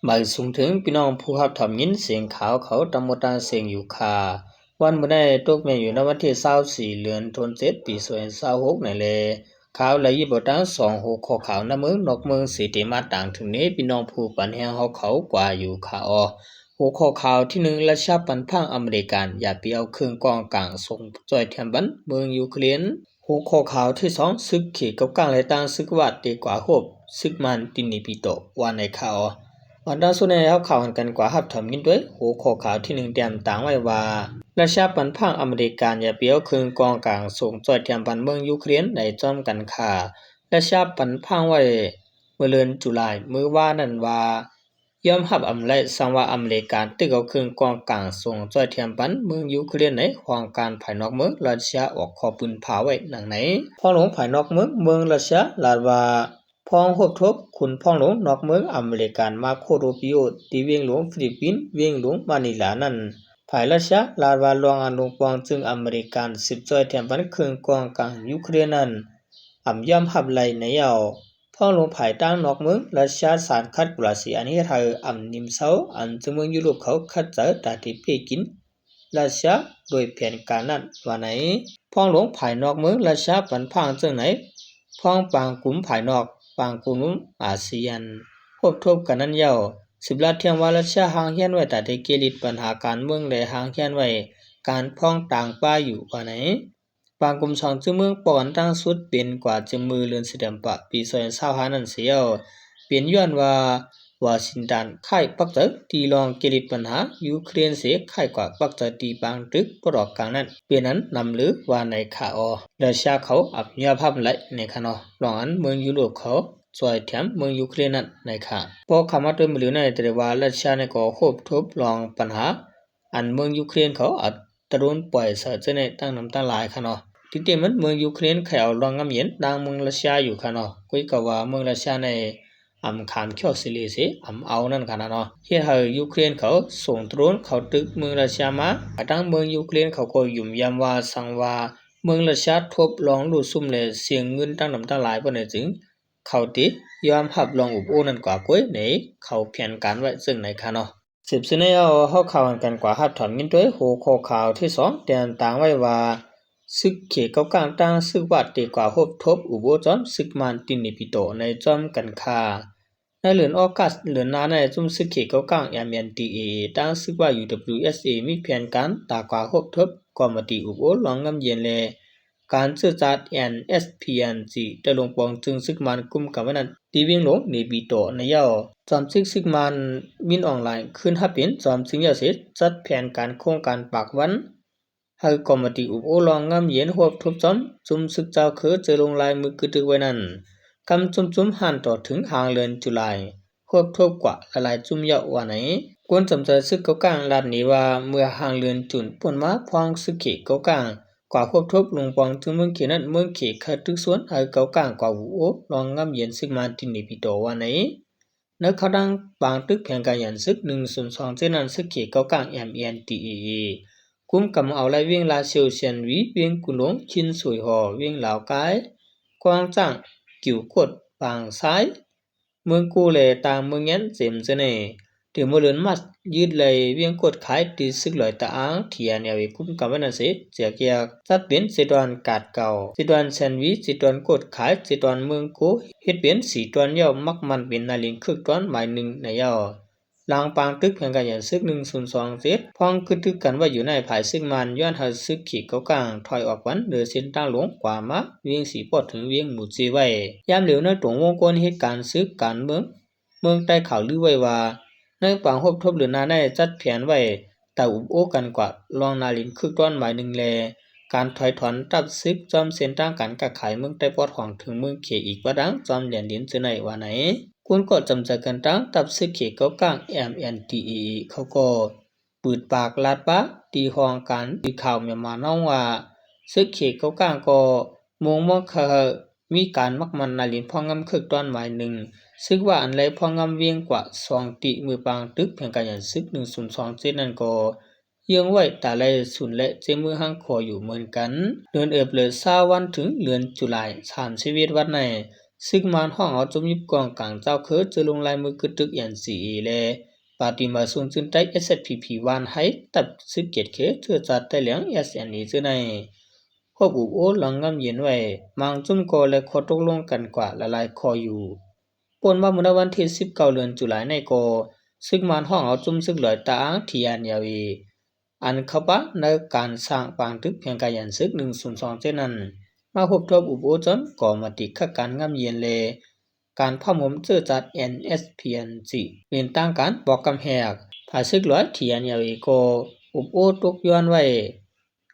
หมายสูงถึงพี่น้องผู้รับถอมยินเสียงขาวเขาตำบลตาเสียงอยู่ค่ะวันเมื่อได้ตกแม่อยู่ในวันที่24เดือนธันวาคมปี2026นั่นแหละข่าวเลยยี่บตั้ง2หัวข้อข่าวน้ำมือนกเมืองสีเตมาต่างถึงนี้พี่น้องผู้ปันแหงเขากว่าอยู่ค่ะหัวข้อข่าวที่1รัสเซียปันพังอเมริกันอย่าไปเอาเครื่องกองกลางส่งจอยแทมบันเมืองยูเครนหัวข้อข่าวที่2ศึกเขตกับกลางและต่างศึกวัดดีกว่าฮบศึกมันตินิปิโตวันในข่าววันดาสุนัยเขาข่าวกันกว่าฮับถมกินด้วยหัวข้อข่าวที่1เตรียมต่างไว้ว่ารัสเซียปันพังอเมริกันอย่าเปียวคืนกองกลางส่งจอดเทียมบันเมืองยูเครนในจอมกันค่ารัสเซียปันพังไว้เมื่อเดือนตุลาเมื่อว่านั้นว่ายอมรับอำไลสังว่าอเมริกันตึกเอาคืนกองกลางส่งจอดเทียมบันเมืองยูเครนในห่วงการภายนอกเมืองรัสเซียออกขอปืนผาไว้หนังไหนพอลงภายนอกเมืองรัสเซียลาดว่าพ้องหบทบคุณพ้องหลวงนอกเมืองอเมริกันมาโคโรปิโอที่เวียงหลวงฟิลิปปินส์เวียงหลวงมะนิลานั้นฝ่ายรัสเซียลาดว่าลวงอันลงปองจึงอเมริกัน10จอยแถมบันเครื่องกองกลางยูเครนนั้นยอมรับไหลในยาวพ้องลงภายตั้งนอกเมืองรัสเซียสารคัดกราสีอันนี้เธอนิมเซาอันจึงเมืองยุโรปเขาคัดเจอตาที่เปกินรัสเซียโดยแผนการนั้นว่าไหนพ้องลงภายนอกเมืองรัสเซียปันพังจึงไหนพ้องปางกลุ่มภายนอกปางกลุ่มอาเซียนพบทบกันนั้นยาว10ลัดเทียมว่ารัสเซียห่างเฮียนไว้แต่ได้เกลิดปัญหาการเมืองและห่างเฮียนไว้การพ้องต่างป้าอยู่ว่าไหนปางกลุ่ม2จึงเมืองปอนตั้งสุดเป็นกว่าจึงมือเรือนเสด็จปะปี2025นั้นเสียวเปลี่ยนย้อนว่าวาชิงตันค่ายปักเจอตีรองเกลิดปัญหายูเครนเสียค่ายกว่าปักเจอตีปางตึกปรอกกลางนั้นเปลี่ยนนั้นนำหรือว่าในข่าวรัสเซียเขายาภาพไหลในขณะรองอันเมืองยุโรปเขาสวยแถมเมืองยูเครนนั้นในค่ะพอคำว่าตัวมือในแต่ว่ารัสเซียในก็ควบทบรองปัญหาอันเมืองยูเครนเขาตะรุนปล่อยเสือในตั้งน้ำตาลายค่ะเนาะที่เต็มมันเมืองยูเครนเขาเอารองงำเย็นดังเมืองรัสเซียอยู่ค่ะเนาะคุยกับว่าเมืองรัสเซียในขามเขียวสิลีสิเอานั่นค่ะเนาะเฮ้ยยูเครนเขาส่งโดรนเขาตึกเมืองรัสเซียมาตั้งเมืองยูเครนเขาก็ยุ่มยามว่าสังว่าเมืองรัสเซียทบลองลู่ซุ่มเลยเสียงเงินตั้งน้ำตาลายปนจึงเขาติยอมหับลองอุบโอนั่นกว่าก้อยในเขาเพียนการไว้ซึ่งในค่ะเนาะ10ซึ่งในเขาข่าวกันกว่าหับถอนมินด้วยหัวข้อข่าวที่2เตียนต่างไว้ว่าซึกเขตเกากลางตั้งซึกวัดดีกว่าทบอุโบจอมซึกมันตินิปิโตในจอมกันค่าในเหลือนออกัสเหลือนนาในจุ่มซึกเขตเกากลาง MNDAA ตั้งซึกว่า UWSA มีแผนการตากว่าทบกอมติอุโบลองงำเย็นเลยการสื่อจัด NSPNG ได้ลงปองจึงซึกมันกุมกับนั้นตีวิ่งลงในบีโตในยาวจอมซึกมันมินออนไลน์ขึ้นฮับเป็นจอมซึงยาเสร็จจัดแผนการโครงการปากวันให้กอมติอุโบลองงำเย็นหวบทบจอมจุ่มซึกเจ้าคือเจอลงลายมือกึตึกไว้นั้นคำจุ่มหันต่อถึงหางเลือนจุลายหวบทบกว่าละลายจุ่มเยาว่าไหนกวนจำใจซึกเกากลางลาดนี้ว่าเมื่อหางเลือนจุนป่นมาพองซึกเขเกากลางกว่าควบทบลงปองถึงเมืองเขนั้นเมืองเขคัดทึกสวนให้เกากลางกว่าหูโอลองงำเย็นซึกมันตินิปิโตว่าไหนนักเขาดังปางตึกแผงการยันซึก102เจนันซึกเขเกากลาง MNDAA กุมกำเอาไล่เวียงลาเซียวเซียนวีเวียงกุหลงชินสวยหอเวียงลาวกายกวางจ้างกิ่วกดปางซ้ายเมืองกูเลตางเมืองยันเจมเจเนถึงเมื่อเลือนมัดยืดเลยเวียงกดขายตีซึกลอยตาอ้างเทียนยาวิกุมกับวันนั้นเสเจียกยากจัดเป็นเจดวนกาดเก่าเจดวนแซนวิเจดวนกดขายเจดวนเมืองกูเฮ็ดเป็นสีตวนเยามักมันเป็นนาลิงคึกตวนหมายหนึ่งในเยาลางปางตึกแห่งการยันซึก102เจ็ดพ้องคือตึกกันว่าอยู่ในภายซึกมันย้อนหาซึกขีเกากลางถอยออกวันเดือเส้นตั้งหลวงกว่ามาเวียงสีปอดถึงเวียงหมู่จีไว้ยามเหลียวในตรงวงกลเหตุการณ์ซึกการเมืองใต้ข่าวลือไว้ว่าในปางหบทบหรือนาได้จัดแผนไว้แต่อุบโอกันกว่าลองนาลินคึกต้นหมายหนึ่งแลการถอยถอนตับซึกจอมเส้นตั้งกันกับขายเมืองใต้ปอดของถึงเมืองเขอีกว่าดังจอมเหรียญดินจะไหนว่าไหนคุณก็จำใจกันตั้งตับซึกเขเกากลาง MNDAA เขาก็ปืดปากลาดปะตีห้องกันตีข่าวเมียมาน้องว่าซึกเขเกากลางก็มองว่ามีการมักมันนาลินพ่องำคึกต้นหมายหนึ่งซึกว่าอันไรพ่องำเวียงกว่า2ติมือปางตึกเพียงการยันซึก102เจ็ดนั่นก็ยังไว้แต่ไรสุนและเจมือห้างคออยู่เหมือนกันเดือนเอพเลย20วันถึงเดือนตุลา31วันใน ซึกมันห้องเอาจุมยิบกองกลางเจ้าคือจะลงลายมือกึดตึกอย่างสีแลปาติมาซุนจึนใต้ SSPP วันให้ตับซึกเกียรติเคเถือจัดแต่เหลียง SNE จื้อในพวกอุโอหลังงำเย็นไว้มังจุ่มโกและขอตกลงกันกว่าละลายคออยู่ปนว่าเมื่อวันที่19เดือนตุลาในโกซึกมันห้องเอาจุ่มซึกลอยตาที่อันยาวีอันเข้าปะในการสร้างปางตึกเพียงกายันซึก102เช่นนั้นมาพบทบอุโอจนก่อมาติคักการงำเย็นเลการพ่อมเจอจัด NSPNC เป็นตั้งการบอกกำแหกภาซึกลอยที่อันยาวีโกอุโอตกย้อนไว้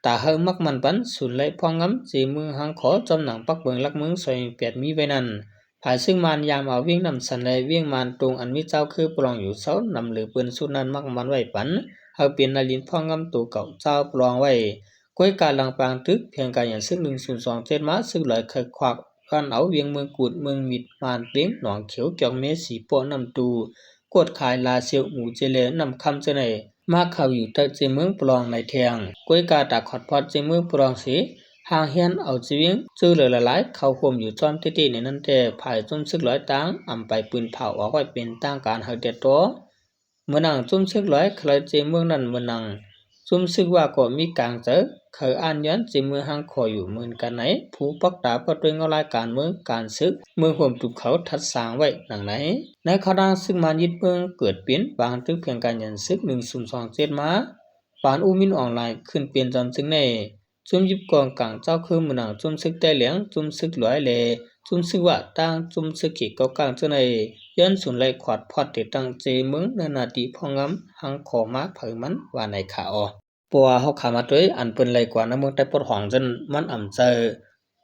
ตาเฮงมักมันปันสุนไลพองงำจีมือหังขอจำหนังปักเบิงลักเมืองซอยเปียดมีไว้นั้นภายซึ่งมันยามเอาวิ่งนำสันไลวิ่งมันตรงอันมีเจ้าคือปลองอยู่เสานำหรือปืนสุนันมักมันไว้ปันเฮาเป็นนาลินพองงำตัวเก่าเจ้าปลองไว้ก้อยการลังปางตึกเพียงกาอย่างซึ่ง102มาซึ่งลอยเคยควักกันเอาเวียงเมืองกูดเมืองมิดมานเปลี้ยงหนองเขียวเกี่ยวเมสีปอนำตูกดขายลาเซียวหมูเจเลนำคำเจเนมาเข้าอยู่ใต้เจเมืองปลองในเทียงก้อยกาตาขอดพอดเจเมืองปลองสีหางเฮียนเอาจีเวียงจื้อเลยละลายเข้าห่มอยู่จอมติในนั้นแต่ภายจุ่มซึกร้อยตังอำไปปืนเผาเอาไว้เป็นตั้งการเฮาเดตัวเมื่อนังจุ่มซึกร้อยใครเจเมืองนั้นเมื่อนังจุ่มซึกว่าก็มีกลางเจอเคยอ่านย้อนเจเมืองหังคอยอยู่เหมือนกันไหนผู้ปักตาประด้วยเงาลายการเมืองการซึกเมืองห่มตุกเขาทัดสางไว้หนังไหนในข้อดังซึ่งมันยึดเมืองเกิดเปลี่ยนบางตึกเพียงการยันซึก1027มาปานอูมินออนไลน์ขึ้นเปลี่ยนจำซึ่งในจุ่มยิบกองกลางเจ้าคือมือหนังจุ่มซึกแต่เหลียงจุ่มซึกหลอยเลจุ่มซึกว่าตั้งจุ่มซึกขีเกากลางเจ้าในย้อนสุนไลขวดพอดติดตั้งเจเมืองนานาติพองำหังขอมาเผยมันว่าในขาอปัวเฮาขามาด้วยอันเปิ้นไลกว่าในเมืองใต้ปดห้องจนมันอ่ำเจอ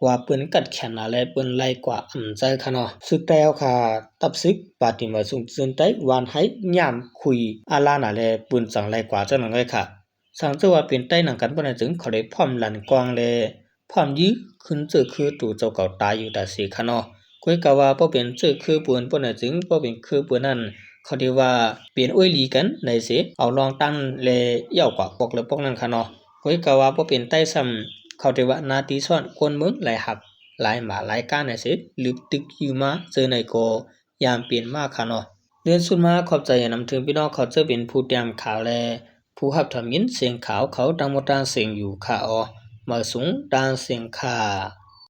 ว่าเปิ้นกัดแขนอะไรเปิ้นไลกว่าอ่ำเจอค่ะเนาะซึกแต่เฮาขาตับซึกปาติมาสุงซึนใต้วานให้ยามคุยอาลาน่ะแลเปิ้นจังไลกว่าจังนั้นเลยค่ะสังเจอว่าเป็นใต้หนังกันบ่ได้จึงเขาได้พร้อมลั่นกองแลพร้อมยื้อขึ้นเจอคือตู่เจ้าเก่าตายอยู่แต่สิค่ะเนาะก้อยกะว่าบ่เป็นเจอคือปืนบ่ได้จึงบ่เป็นคือปืนนั้นเขาเรียกว่าเปลี่ยนอ้วยหลีกันในสิเอาลองตั้งเลเหี่ยวกว่าปกเลยปกนั้นค่ะเนาะก้อยกะว่าบ่เป็นใต้ซ้ำเขาเรียกว่านาตีซ่อนคนเมืองหลายหักหลายหมาหลายก้านในสิลึกตึกอยู่มาเจอในก็ยามเปลี่ยนมากค่ะเนาะเดือนสุดมาขอบใจนำถึงพี่น้องเขาเจอเป็นผู้เตรียมข่าวแลผู้หับทำยินเสียงขาวเขาดังหมดดังเสียงอยู่ค่ะอ๋อมาสูงดังเสียงค่ะ